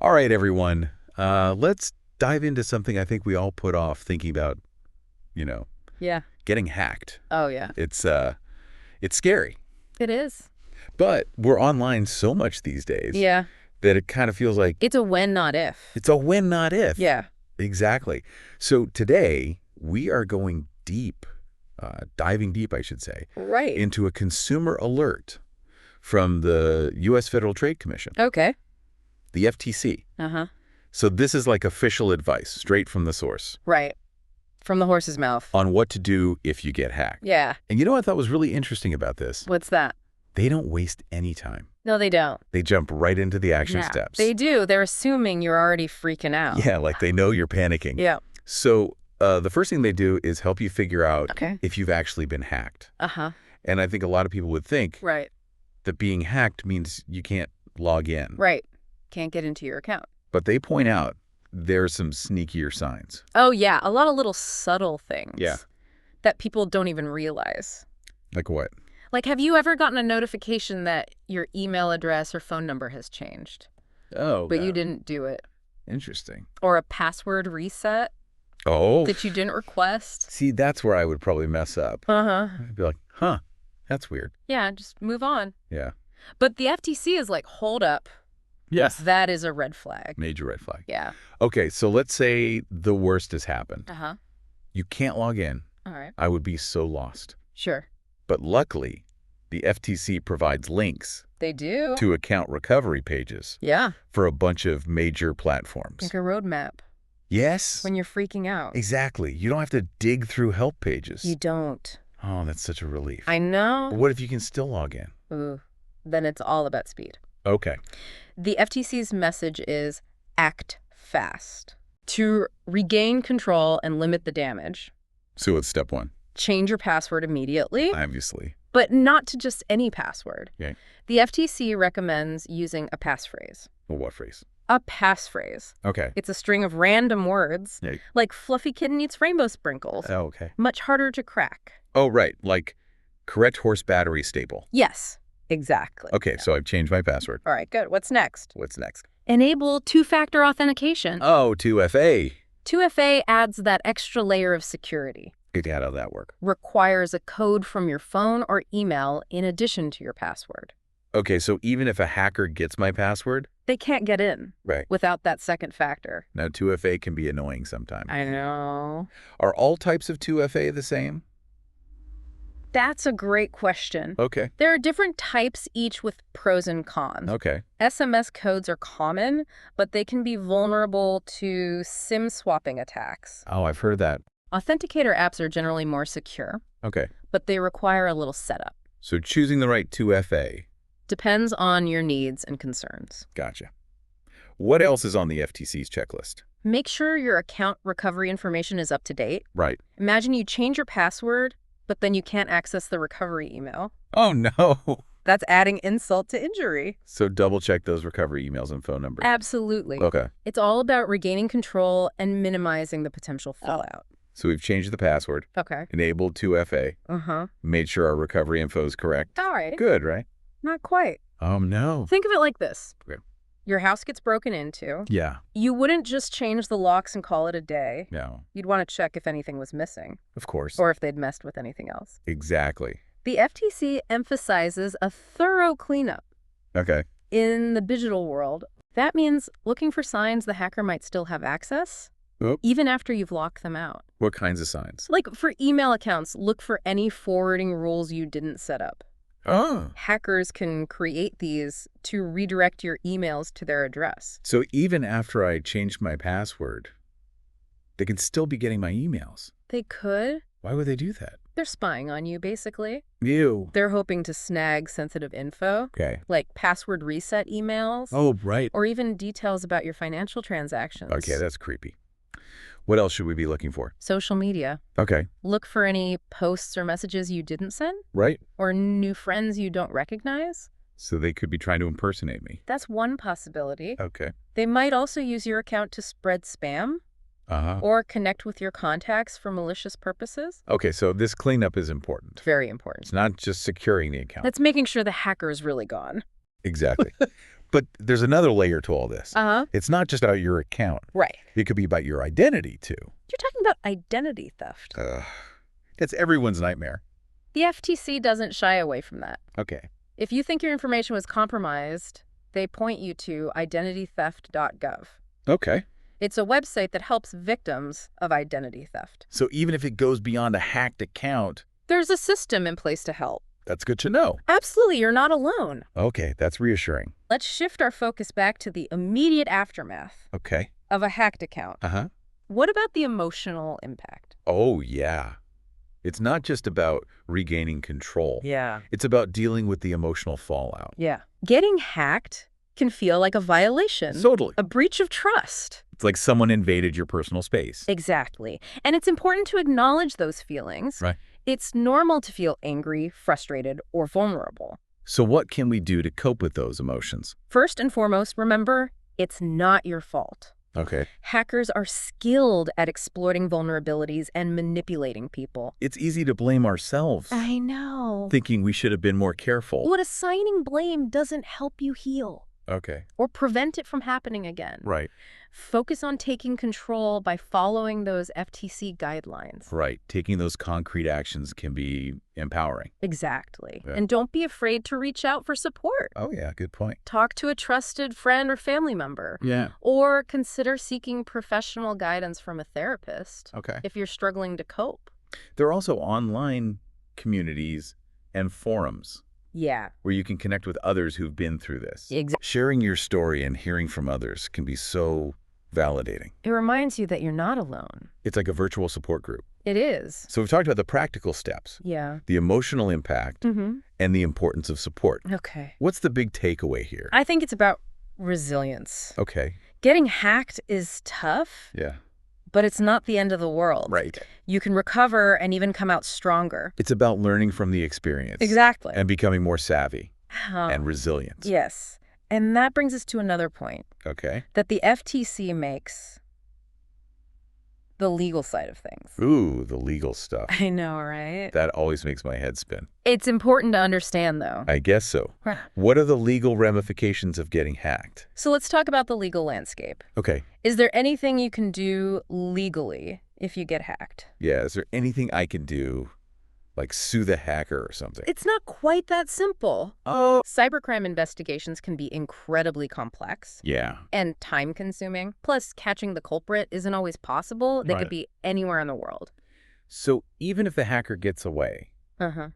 All right, everyone. Let's dive into something I think we all put off thinking about, you know, Yeah. getting hacked. Oh, yeah. It's scary. It is. But we're online so much these days Yeah. that it kind of feels like It's a when, not if. it's a when, not if. Yeah. Exactly. So today we are going deep, diving deep, I should say, Right. into a consumer alert from the U.S. Federal Trade Commission, Okay. the FTC. Uh-huh. So this is like official advice, straight from the source, Right. From the horse's mouth. on what to do if you get hacked. Yeah. And you know what I thought was really interesting about this? What's that? They don't waste any time. No, they don't. They jump right into the action Yeah. steps. They do. They're assuming you're already freaking out. Yeah, like they know you're panicking. Yeah. So the first thing they do is help you figure out Okay. if you've actually been hacked. Uh-huh. And I think a lot of people would think Right. that being hacked means you can't log in. Right. Can't get into your account. But they point out there's some sneakier signs. Oh, yeah. A lot of little subtle things. Yeah. That people don't even realize. Like what? Like, have you ever gotten a notification that your email address or phone number has changed, Oh, but you didn't do it? Interesting. Or a password reset Oh. that you didn't request? See, that's where I would probably mess up. Uh-huh. I'd be like, huh, that's weird. Yeah, just move on. Yeah. But the FTC is like, hold up. Yes. That is a red flag. Major red flag. Yeah. Okay, so let's say the worst has happened. Uh-huh. You can't log in. All right. I would be so lost. Sure. But luckily, the FTC provides links They do. to account recovery pages Yeah. for a bunch of major platforms. Like a roadmap Yes. when you're freaking out. Exactly. You don't have to dig through help pages. You don't. Oh, that's such a relief. I know. But what if you can still log in? Ooh. Then it's all about speed. Okay. The FTC's message is act fast. To regain control and limit the damage, So it's step one, change your password immediately, obviously. but not to just any password. Okay. The FTC recommends using a passphrase. Well, what phrase? A passphrase. Okay. It's a string of random words, Yeah. like fluffy kitten eats rainbow sprinkles. Oh, okay. Much harder to crack. Oh, right. Like correct horse battery staple. Yes, exactly. Okay, so I've changed my password. All right, good. What's next? What's next? Enable two-factor authentication. Oh, 2FA. 2FA adds that extra layer of security. Good. How does that work? Requires a code from your phone or email in addition to your password. Okay, so even if a hacker gets my password, They can't get in right. without that second factor. Now 2FA can be annoying sometimes. I know. Are all types of 2FA the same? That's a great question. Okay. There are different types, each with pros and cons. Okay. SMS codes are common, but they can be vulnerable to SIM swapping attacks. Oh, I've heard that. Authenticator apps are generally more secure, Okay. but they require a little setup. So choosing the right 2FA. Depends on your needs and concerns. Gotcha. What else is on the FTC's checklist? Make sure your account recovery information is up to date. Right. Imagine you change your password, but then you can't access the recovery email. Oh, no. That's adding insult to injury. So double check those recovery emails and phone numbers. Absolutely. Okay. It's all about regaining control and minimizing the potential fallout. So we've changed the password, Okay. enabled 2FA, Uh-huh. made sure our recovery info is correct. All right. Good, right? Not quite. No. Think of it like this. Okay. Your house gets broken into. Yeah. You wouldn't just change the locks and call it a day. No. You'd want to check if anything was missing Of course. or if they'd messed with anything else. Exactly. The FTC emphasizes a thorough cleanup. Okay. In the digital world, that means looking for signs the hacker might still have access, Oh. even after you've locked them out. What kinds of signs? Like for email accounts, look for any forwarding rules you didn't set up. Oh. Hackers can create these to redirect your emails to their address. So even after I changed my password, they can still be getting my emails. They could. Why would they do that? They're spying on you, basically. Ew. They're hoping to snag sensitive info, Okay. like password reset emails, Oh, right. or even details about your financial transactions. Okay, that's creepy. What else should we be looking for? Social media. Okay. Look for any posts or messages you didn't send, Right. or new friends you don't recognize. So they could be trying to impersonate me. That's one possibility. Okay. They might also use your account to spread spam Uh-huh. or connect with your contacts for malicious purposes. Okay, so this cleanup is important. Very important. It's not just securing the account. That's making sure the hacker is really gone. Exactly. But there's another layer to all this. Uh-huh. It's not just about your account. Right. It could be about your identity, too. You're talking about identity theft. That's everyone's nightmare. The FTC doesn't shy away from that. Okay. If you think your information was compromised, they point you to identitytheft.gov. Okay. It's a website that helps victims of identity theft. So even if it goes beyond a hacked account, There's a system in place to help. that's good to know. Absolutely, you're not alone. Okay, that's reassuring. Let's shift our focus back to the immediate aftermath Okay. of a hacked account. Uh-huh. What about the emotional impact? Oh, yeah. It's not just about regaining control. Yeah. It's about dealing with the emotional fallout. Yeah. Getting hacked can feel like a violation. Totally. A breach of trust. It's like someone invaded your personal space. Exactly. And it's important to acknowledge those feelings. Right. It's normal to feel angry, frustrated, or vulnerable. So what can we do to cope with those emotions? First and foremost, remember, it's not your fault. Okay. Hackers are skilled at exploiting vulnerabilities and manipulating people. It's easy to blame ourselves, I know. thinking we should have been more careful. But assigning blame doesn't help you heal Okay. or prevent it from happening again. Right. Focus on taking control by following those FTC guidelines. Right. Taking those concrete actions can be empowering. Exactly. Yeah. And don't be afraid to reach out for support. Oh, yeah. Good point. Talk to a trusted friend or family member. Yeah. Or consider seeking professional guidance from a therapist Okay. if you're struggling to cope. There are also online communities and forums Yeah. where you can connect with others who've been through this. Exactly. Sharing your story and hearing from others can be so validating. It reminds you that you're not alone. It's like a virtual support group. It is. So we've talked about the practical steps, Yeah. the emotional impact, Mm-hmm. and the importance of support. Okay. What's the big takeaway here? I think it's about resilience. Okay. Getting hacked is tough, Yeah. but it's not the end of the world. Right. You can recover and even come out stronger. It's about learning from the experience. Exactly. And becoming more savvy Oh, and resilient. yes. And that brings us to another point Okay. that the FTC makes: the legal side of things. Ooh, the legal stuff. I know, right? That always makes my head spin. It's important to understand, though. I guess so. Right. What are the legal ramifications of getting hacked? So let's talk about the legal landscape. Okay. Is there anything you can do legally if you get hacked? Yeah, is there anything I can do, like sue the hacker or something? It's not quite that simple. Oh. Cybercrime investigations can be incredibly complex Yeah. and time-consuming. Plus, catching the culprit isn't always possible. They Right. could be anywhere in the world. So even if the hacker gets away, Uh-huh.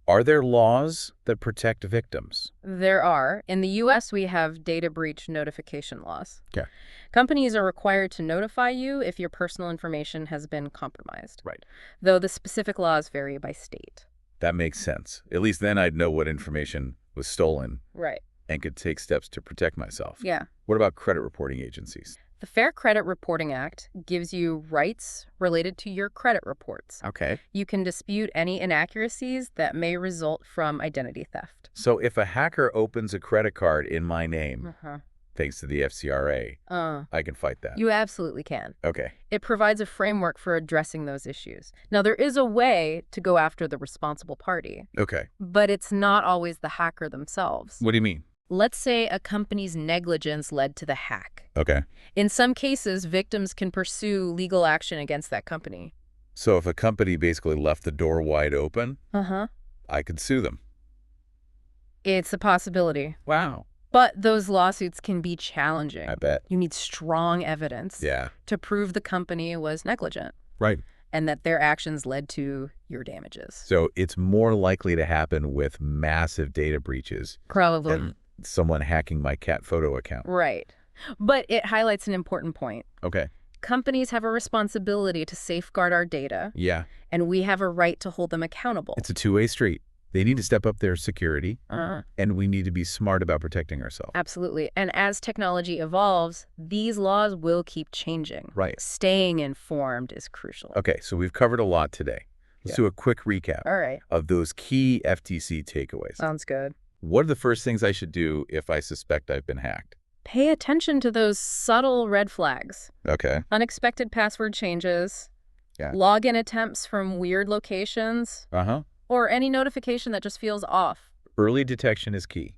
are there laws that protect victims? There are. In the U.S., we have data breach notification laws. Okay. Companies are required to notify you if your personal information has been compromised. Right. Though the specific laws vary by state. That makes sense. At least then I'd know what information was stolen Right. and could take steps to protect myself. Yeah. What about credit reporting agencies? The Fair Credit Reporting Act gives you rights related to your credit reports. Okay. You can dispute any inaccuracies that may result from identity theft. So if a hacker opens a credit card in my name, Uh-huh. thanks to the FCRA, I can fight that. You absolutely can. Okay. It provides a framework for addressing those issues. Now, there is a way to go after the responsible party, Okay. but it's not always the hacker themselves. What do you mean? Let's say a company's negligence led to the hack. Okay. In some cases, victims can pursue legal action against that company. So if a company basically left the door wide open, Uh-huh. I could sue them. It's a possibility. Wow. But those lawsuits can be challenging. I bet. You need strong evidence Yeah. to prove the company was negligent Right. and that their actions led to your damages. So it's more likely to happen with massive data breaches Probably. than someone hacking my cat photo account. Right. But it highlights an important point. Okay. Companies have a responsibility to safeguard our data, Yeah. and we have a right to hold them accountable. It's a two-way street. They need to step up their security, and we need to be smart about protecting ourselves. Absolutely. And as technology evolves, these laws will keep changing. Right. Staying informed is crucial. Okay, so we've covered a lot today. Let's do a quick recap All right. of those key FTC takeaways. Sounds good. What are the first things I should do if I suspect I've been hacked? Pay attention to those subtle red flags. Okay. Unexpected password changes, Yeah. login attempts from weird locations, Uh-huh. or any notification that just feels off. Early detection is key.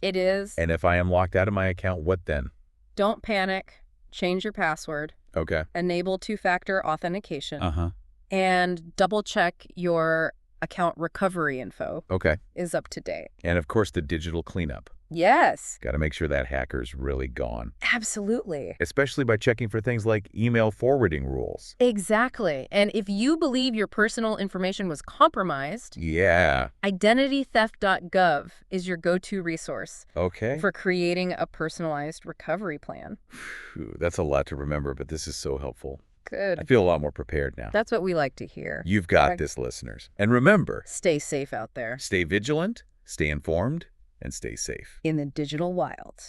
It is. And if I am locked out of my account, what then? Don't panic. Change your password. Okay. Enable two-factor authentication. Uh-huh. And double-check your account recovery info Okay. is up to date. And of course, the digital cleanup. Yes, Got to make sure that hacker's really gone, absolutely. especially by checking for things like email forwarding rules. Exactly. And if you believe your personal information was compromised, Yeah. identitytheft.gov is your go-to resource Okay. for creating a personalized recovery plan. Phew, that's a lot to remember, but this is so helpful. I Good. feel a lot more prepared now. That's what we like to hear. You've got Right. this, listeners. And remember, Stay safe out there stay vigilant, stay informed, and stay safe. in the digital wild.